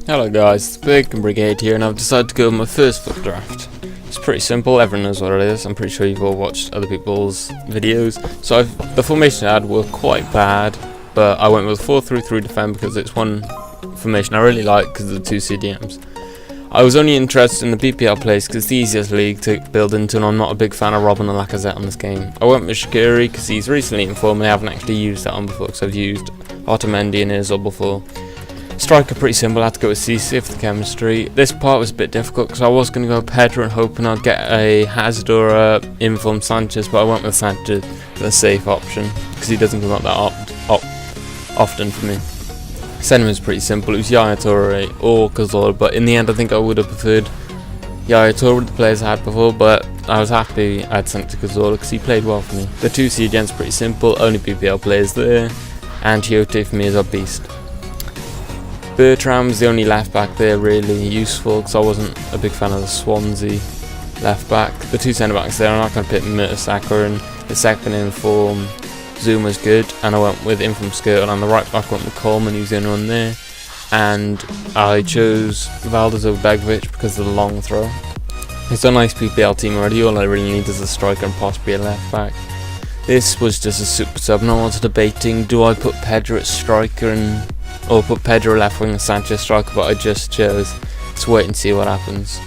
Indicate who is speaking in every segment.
Speaker 1: Hello guys, it's Big and Brigade here, and I've decided to go with my first FUT draft. It's pretty simple, everyone knows what it is. I'm pretty sure you've all watched other people's videos. So the formation I had were quite bad, but I went with 4-3-3 defend because it's one formation I really like because of the two CDMs. I was only interested in the BPL plays because it's the easiest league to build into, and I'm not a big fan of Robin and Lacazette on this game. I went with Shaqiri because he's recently in form and I haven't actually used that on before because I've used Otamendi and Ozil before. Striker pretty simple, I had to go with CC for the chemistry. This part was a bit difficult because I was going to go Pedro and hoping I'd get a Hazard or a informed Sanchez, but I went with Sanchez, the safe option, because he doesn't come up that often for me. Sentiment was pretty simple, it was Yaya Toure or Cazorla, but in the end I think I would have preferred Yaya Toure with the players I had before, but I was happy I had sent to Cazorla because he played well for me. The two CDMs pretty simple, only BPL players there, and Tiote for me is a beast. Bertram's the only left back there really useful because I wasn't a big fan of the Swansea left back. The two centre backs there, I'm not going to pick Mertesacker, and the second in form Zuma's good, and I went with Inform Skirt, and on the right back I went with Coleman, who's the only one there, and I chose Valdez over Begovic because of the long throw. It's a nice PPL team already, all I really need is a striker and possibly a left back. This was just a super sub, and I was debating, do I put Pedro at striker or put Pedro left wing and Sanchez striker, but I just chose to wait and see what happens.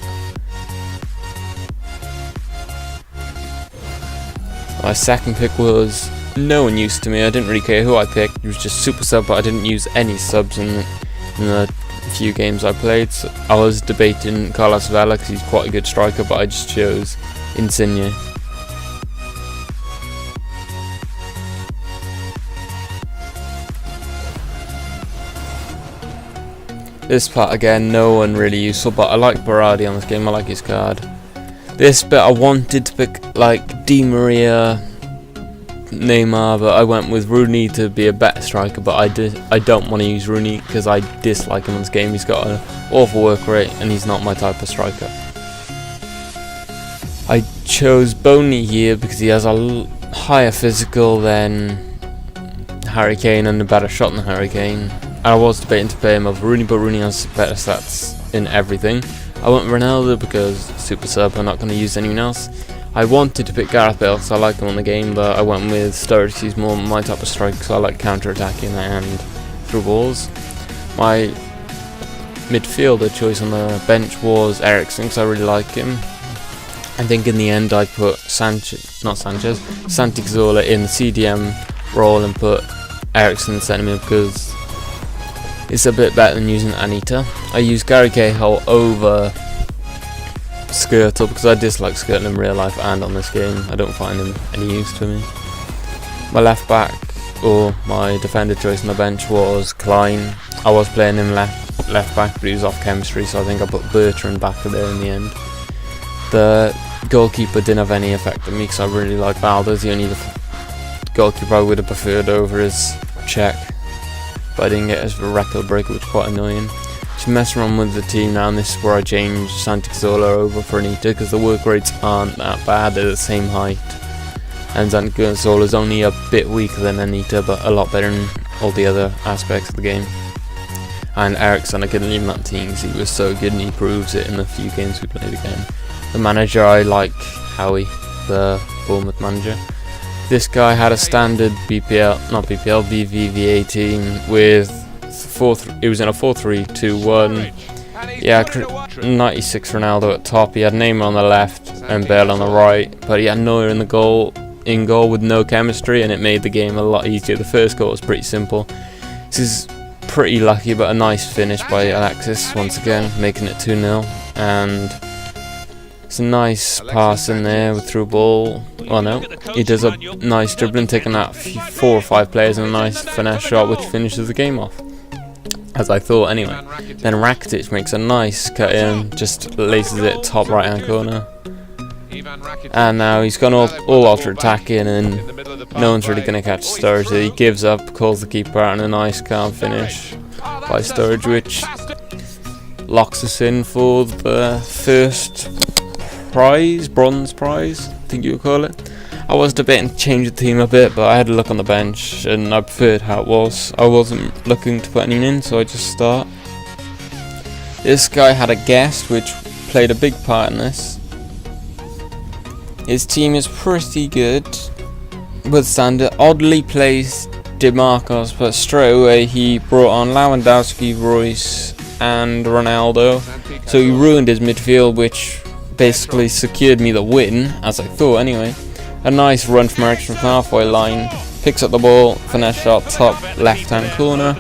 Speaker 1: My second pick was no one used to me, I didn't really care who I picked, it was just super sub, but I didn't use any subs in the few games I played. So I was debating Carlos Vela because he's quite a good striker, but I just chose Insigne. This part again, no one really useful, but I like Berardi on this game, I like his card. This bit I wanted to pick like Di Maria, Neymar, but I went with Rooney to be a better striker, but I don't want to use Rooney because I dislike him on this game. He's got an awful work rate and he's not my type of striker. I chose Boney here because he has a higher physical than Harry Kane and a better shot than Harry Kane. I was debating to pay him over Rooney, but Rooney has better stats in everything. I went Ronaldo because super sub, I'm not going to use anyone else. I wanted to pick Gareth Bale because I like him on the game, but I went with Sturridge, he's more my type of striker because I like counter-attacking and through balls. My midfielder choice on the bench was Eriksen because I really like him. I think in the end I put Santi Cazorla in the CDM role and put Eriksen in centre mid because it's a bit better than using Anita. I used Gary Cahill over Skirtle because I dislike Skirtle in real life and on this game. I don't find him any use to me. My left back, or my defender choice on the bench, was Klein. I was playing him left back, but he was off chemistry, so I think I put Bertrand back there in the end. The goalkeeper didn't have any effect on me because I really like Valdez. The only goalkeeper I would have preferred over is Czech, but I didn't get his record breaker, which is quite annoying. Just messing around with the team now, and this is where I changed Santi Cazorla over for Anita because the work rates aren't that bad, they're the same height. And Santi Cazorla is only a bit weaker than Anita, but a lot better in all the other aspects of the game. And Eriksen, I couldn't leave him that team because he was so good and he proves it in the few games we played again. The manager, I like Howie, the Bournemouth manager. This guy had a standard BVVA team with it was in a 4-3-2-1. Yeah, 96 Ronaldo at top. He had Neymar on the left and Bale on the right, but he had Neuer in goal with no chemistry, and it made the game a lot easier. The first goal was pretty simple. This is pretty lucky, but a nice finish by Alexis once again, making it 2-0. And it's a nice pass in there with through ball. Oh no, he does a nice dribbling, taking out 4 or 5 players and a nice finesse shot which finishes the game off. As I thought anyway. Then Rakitic makes a nice cut in, just laces it top right hand corner. And now he's gone all after attacking and no one's really going to catch Sturridge. He gives up, calls the keeper out, and a nice calm finish by Sturridge, which locks us in for the first prize, bronze prize, I think you would call it. I was debating to change the team a bit, but I had a look on the bench and I preferred how it was. I wasn't looking to put anyone in, so I just start. This guy had a guest which played a big part in this. His team is pretty good, with standard oddly placed DeMarcos, but straight away he brought on Lewandowski, Royce and Ronaldo, so he ruined his midfield, which basically secured me the win, as I thought anyway. A nice run from Ericsson from the halfway line, picks up the ball, finesse shot, top left hand corner,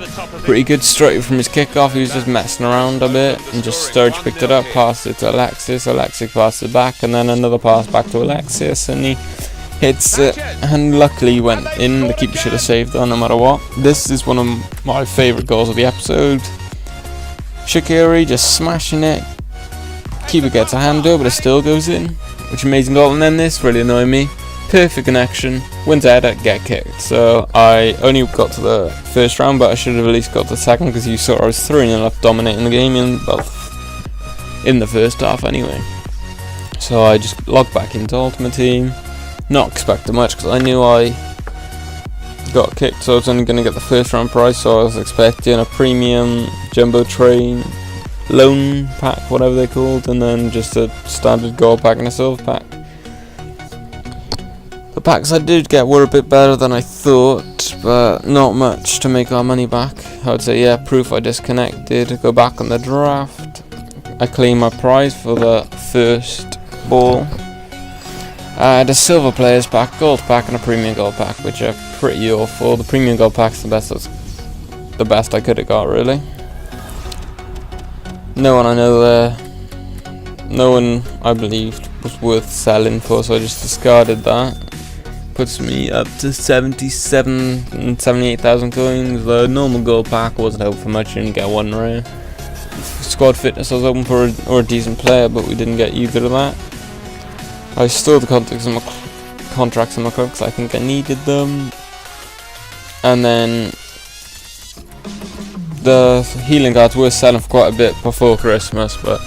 Speaker 1: pretty good straight from his kickoff. He was just messing around a bit, and just Sturridge picked it up, passed it to Alexis passed it back, and then another pass back to Alexis, and he hits it, and luckily went in. The keeper should have saved that no matter what. This is one of my favourite goals of the episode. Shaqiri just smashing it, keeper gets a hand over, but it still goes in, which amazing goal. And then this really annoyed me, perfect connection, wins header, get kicked. So I only got to the first round, but I should have at least got to the second, because you saw I was 3-0 up dominating the game in the first half anyway. So I just logged back into Ultimate Team, not expecting much because I knew I got kicked, so I was only going to get the first round prize. So I was expecting a premium jumbo train loan pack, whatever they're called, and then just a standard gold pack and a silver pack. The packs I did get were a bit better than I thought, but not much to make our money back. I would say, yeah, proof I disconnected. Go back on the draft. I claim my prize for the first ball. The silver players pack, gold pack, and a premium gold pack, which are pretty awful. The premium gold pack's the best I could have got, really. No one I know there, no one I believed was worth selling for, so I just discarded that. Puts me up to 77 and 78,000 coins. The normal gold pack wasn't hoping for much, you only get one rare. Squad fitness I was hoping for, or a decent player, but we didn't get either of that. I stored the contracts in my club because I think I needed them. And then the healing cards were selling for quite a bit before Christmas, but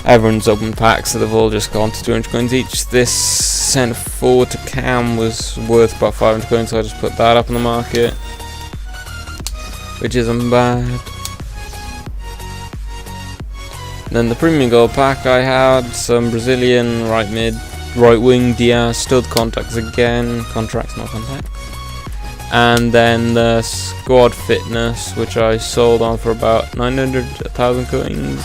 Speaker 1: everyone's open packs, so they've all just gone to 200 coins each. This centre forward to Cam was worth about 500 coins, so I just put that up on the market, which isn't bad. Then the premium gold pack, I had some Brazilian right mid, right wing Diaz, still the contracts again, contracts not contacts. And then the squad fitness, which I sold on for about 900,000 coins.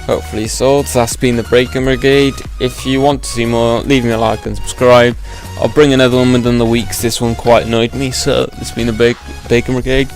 Speaker 1: Hopefully sold. So that's been the Breaking Brigade. If you want to see more, leave me a like and subscribe. I'll bring another one within the weeks. This one quite annoyed me, so it's been the Breaking Brigade.